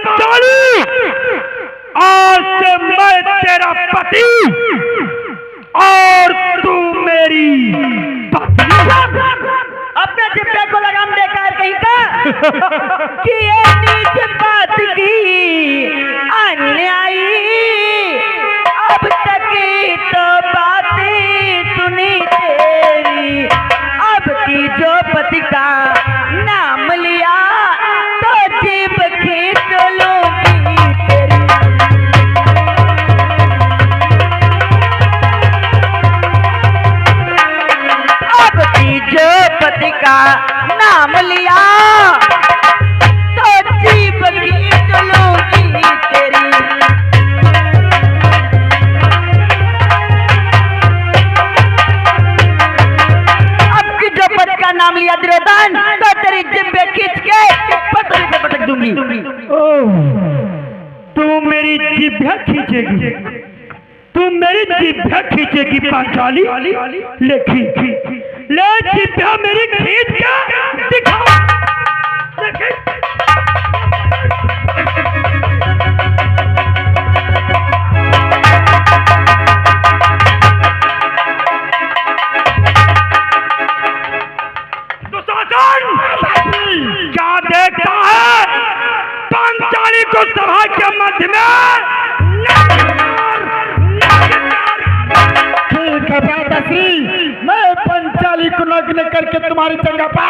पांचाली, आज से मैं तेरा पति और तू मेरी पत्नी। अपने जिब्बे को लगाम देकर कहीं का कि ये नीच बात की अन्यायी, अब तक तो बातें सुनी तेरी, अब की जो पति का नाम लिया तो जीभ खींच लूंगी तेरी। अब की जो पति का नाम लिया तो जीभ खींच लूंगी तेरी। अब की जो पति का नाम लिया दुर्योधन तो तेरी जिब्बे खींच के पटरी पे पटक दूंगी। तू मेरी जिभ्या खींचेगी, तू मेरी जिभ्या खींचेगी पांचाली। ले खींच, ले जिभ्या मेरी खींच के दिखा। क्या देखता है पांचाली को सभा के मध्य में? ठीक है भ्राताश्री, मैं पंचाली को नग्न करके तुम्हारी जगह पर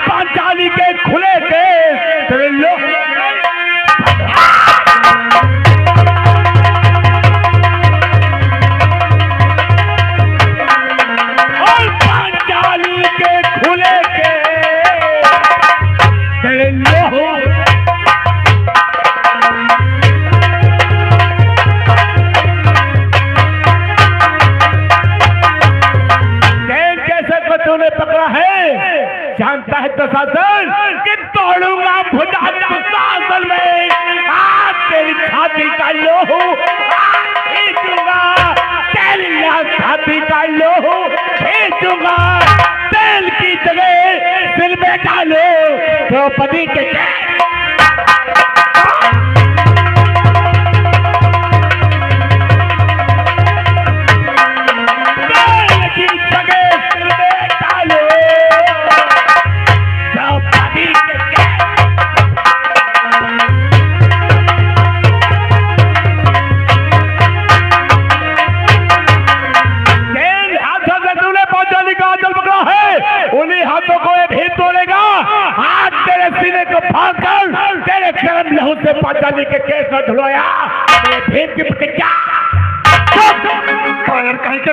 पांचाली के खुले केस और पांचाली के खुले केस तूने पकड़ा है, जानता है दुशासन कि तोड़ूंगा भुजा दुशासन में। आज तेरी छाती का लोहू खींचूंगा, तेरी छाती का लोहू खींचूंगा, तेल की जगह सिर में डालो द्रौपदी के। उन्हीं हाथों को ये भीम तोड़ेगा, आज तेरे सीने को फाड़ कर तेरे गर्म लहू से पांचाली के केस में धुलवाया। भीम की प्रतिज्ञा कहीं के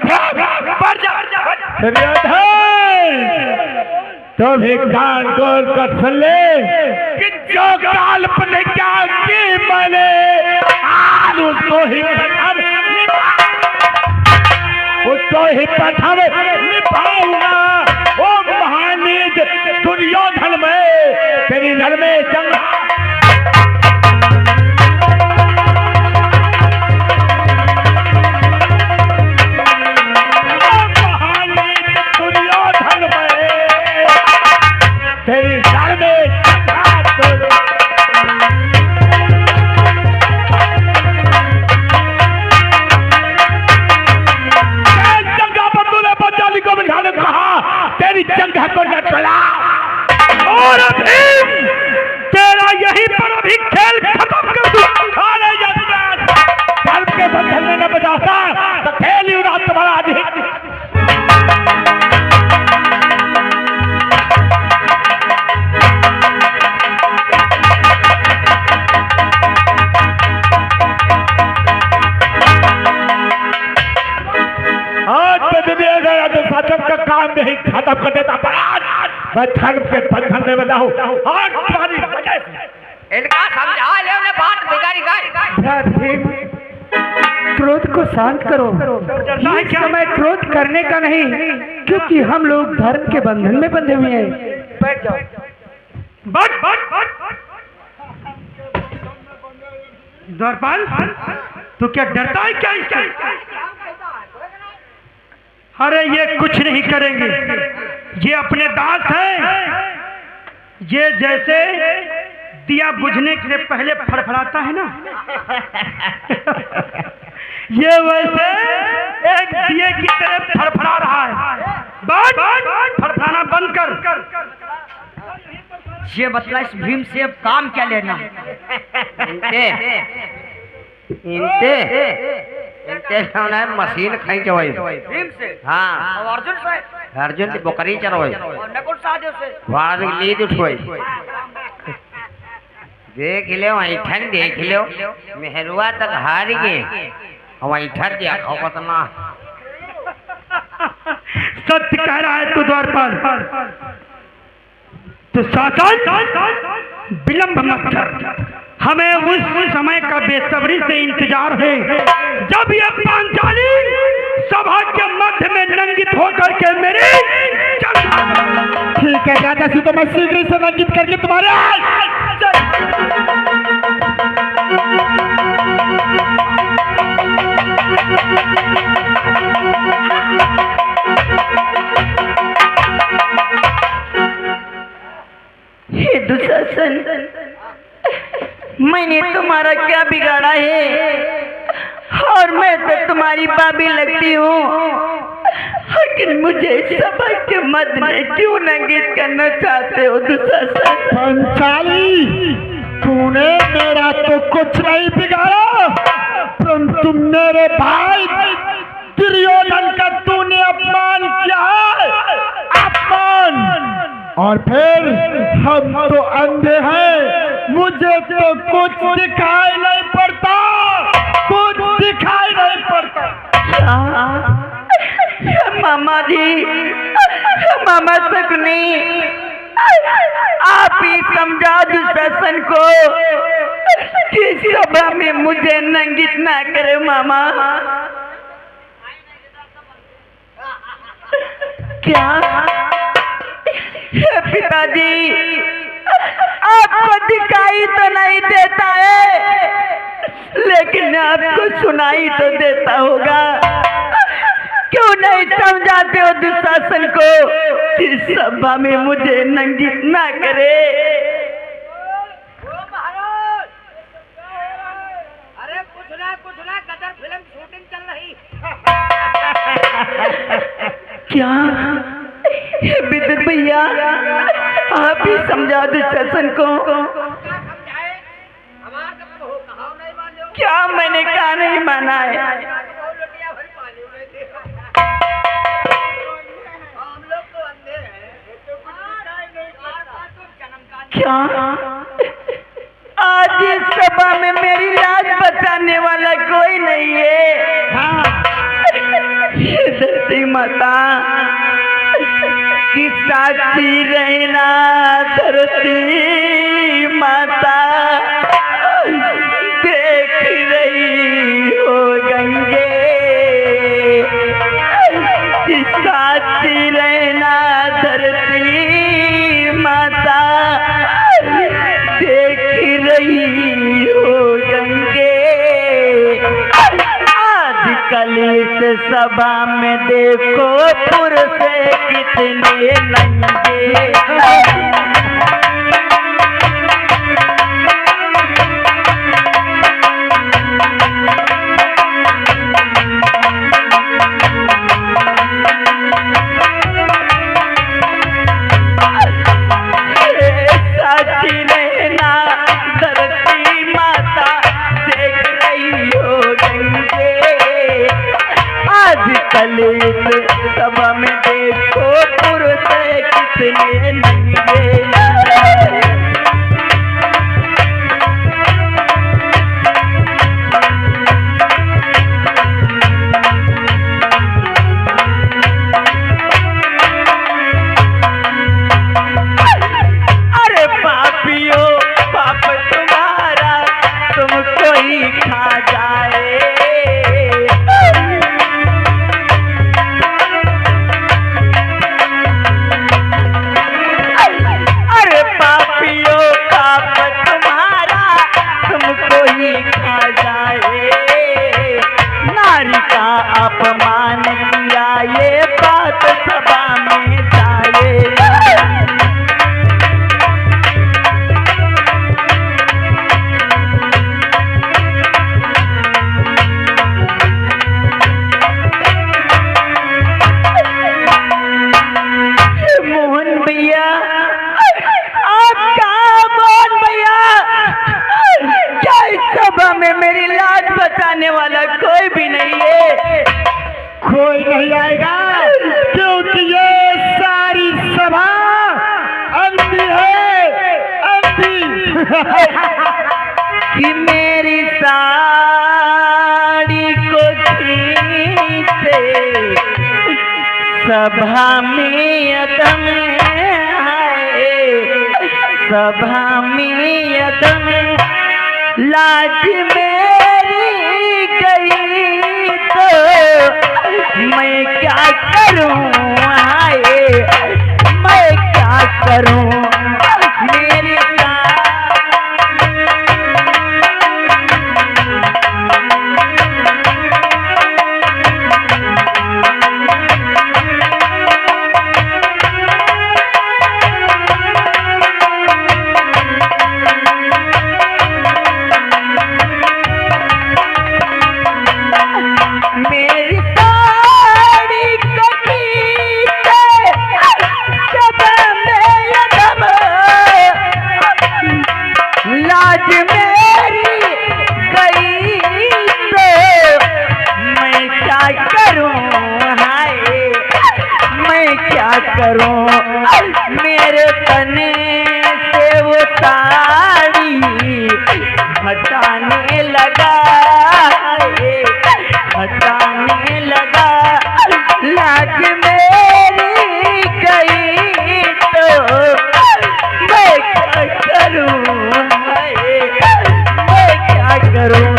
तो भी कान खोल कर सुन ले कि जो काल प्रतिज्ञा की मैंने आज उसको ही प्रथम निभाऊंगा। ओ महानीत दुर्योधन में तेरी नर में जंग जंग को न चला और भीम तेरा यही पर अभी खेल खत्म कर दूं। अरे यदि धर्म के बंधन में न बजाता तो खेल ही उड़ा तुम्हारा अधिक। का काम नहीं खत्म कर देता, मैं धर्म के बंधन में बंधा हूं और तुम्हारी वजह से इनका समझा ले उन्हें बात बिगाड़ी गई। क्रोध को शांत करो। ये समय क्रोध करने का नहीं, क्योंकि हम लोग धर्म के बंधन में बंधे हुए हैं। बैठ जाओ। द्वारपाल, तू क्या डरता है क्या इससे? अरे ये कुछ नहीं करेंगे, ये अपने दास हैं। ये जैसे दिया बुझने के लिए पहले फड़फड़ाता है ना, ये वैसे एक दिए की तरह फड़फड़ा रहा है। फड़फड़ाना बंद कर। ये बतला इस भीम से अब काम क्या लेना? इनते मशीन खींच भीम से? हाँ, और अर्जुन से? अर्जुन की बकरी चरवाई, और नकुल सहदेव से? वाड़ लीद उठवाई। देख लो ऐठन, देख लो मेहरुआ तक हार गए, हम ऐठन दिया खतना। सत्य कह रहा है तू द्वारपाल। तो शासन विलंब मत कर, हमें उस समय का बेसब्री से इंतजार है जब ये पांचाली सभा के मध्य में नंगित होकर के मेरे। ठीक है दादा सी, तो मैं शीघ्र ही से नंगित करके तुम्हारे हे दुशासन, मैंने तुम्हारा क्या बिगाड़ा है? और मैं तो तुम्हारी भाभी लगती हूँ, लेकिन मुझे सभा के मध्य में क्यों नंगित करना चाहते हो दुशासन? पंचाली, तूने मेरा तो कुछ नहीं बिगाड़ा, परंतु मेरे भाई दुर्योधन का तूने अपमान किया है, अपमान। और फिर हम तो अंधे हैं, मुझे तो कुछ दिखाई नहीं पड़ता, कुछ दिखाई नहीं पड़ता। मामा जी, मामा सकनी, आप ही समझा दुशासन को कि सभा में मुझे नंगित ना करे मामा। क्या पिताजी, आपको दिखाई तो नहीं देता है, लेकिन आपको सुनाई तो देता होगा। क्यों नहीं समझाते हो दुशासन को कि सभा में मुझे नंगित ना करे? अरे कुछ ना गदर फिल्म शूटिंग चल रही। क्या विद्युत भैया, आप ही समझा दुशासन को। क्या मैंने कहा नहीं माना है? क्या आज इस सभा में मेरी लाज बचाने वाला कोई नहीं है? धरती माता की साक्षी रहना, धरती माता देख रही हो गंगे, की साक्षी रहना, धरती माता देख रही हो गंगे। आजकल इस सभा में देखो पुरुष कितने नंगे। साक्षी रहना, धरती माता देख रही हो गंगे। आजकल इस सभा में देखो पुरुष कितने नंगे। अरे पापियों, पाप तुम कोई खा जाए। अरे पापियों पाप तुम्हारा तुमको ही खा जाए। नारी का अपमान किया ये बात सभा में जाए। मोहन भैया, आपका मोहन भैया, क्या इस सभा में मेरी लाज बचाने वाला कोई भी नहीं है? कोई नहीं आएगा क्योंकि ये सारी सभा अंधी है, अंधी। कि मेरी साड़ी को खींचे सभा में अदम आए। सभा में अदम लाज मेरी गई तो मैं क्या करूं? आए मैं क्या करूं? मेरी करूं? मेरे तने से वो साड़ी हटाने लगा, हटाने लगा। लाज मेरी गई तो मैं क्या करूं? मैं क्या करूं?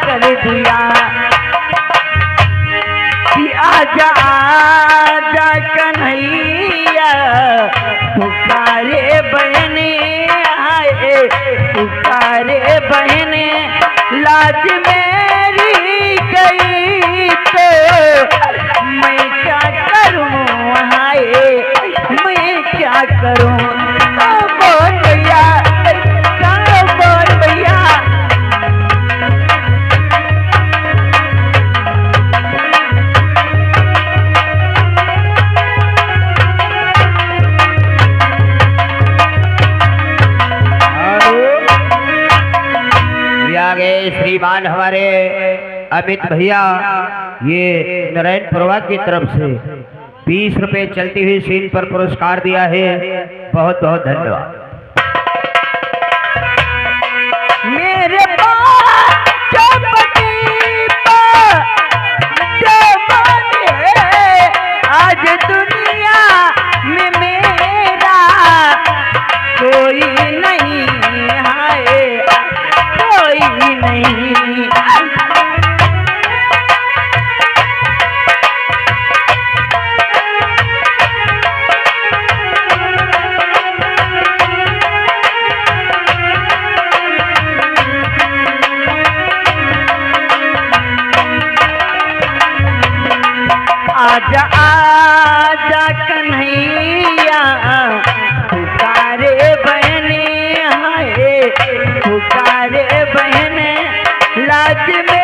कर दिया आजा आजा कन्हैया पुकारे बहने आए, पुकारे बहने लाज मेरी गई तो मैं क्या करूं? हाय मैं क्या करूं? बोल भैया, बोल भैया। आगे श्रीमान हमारे अमित भैया ये नारायणपुरवा की तरफ से 20 रुपए चलती हुई सीन पर पुरस्कार दिया है। बहुत बहुत धन्यवाद। मेरे आज दुनिया में मेरा कोई नहीं है। में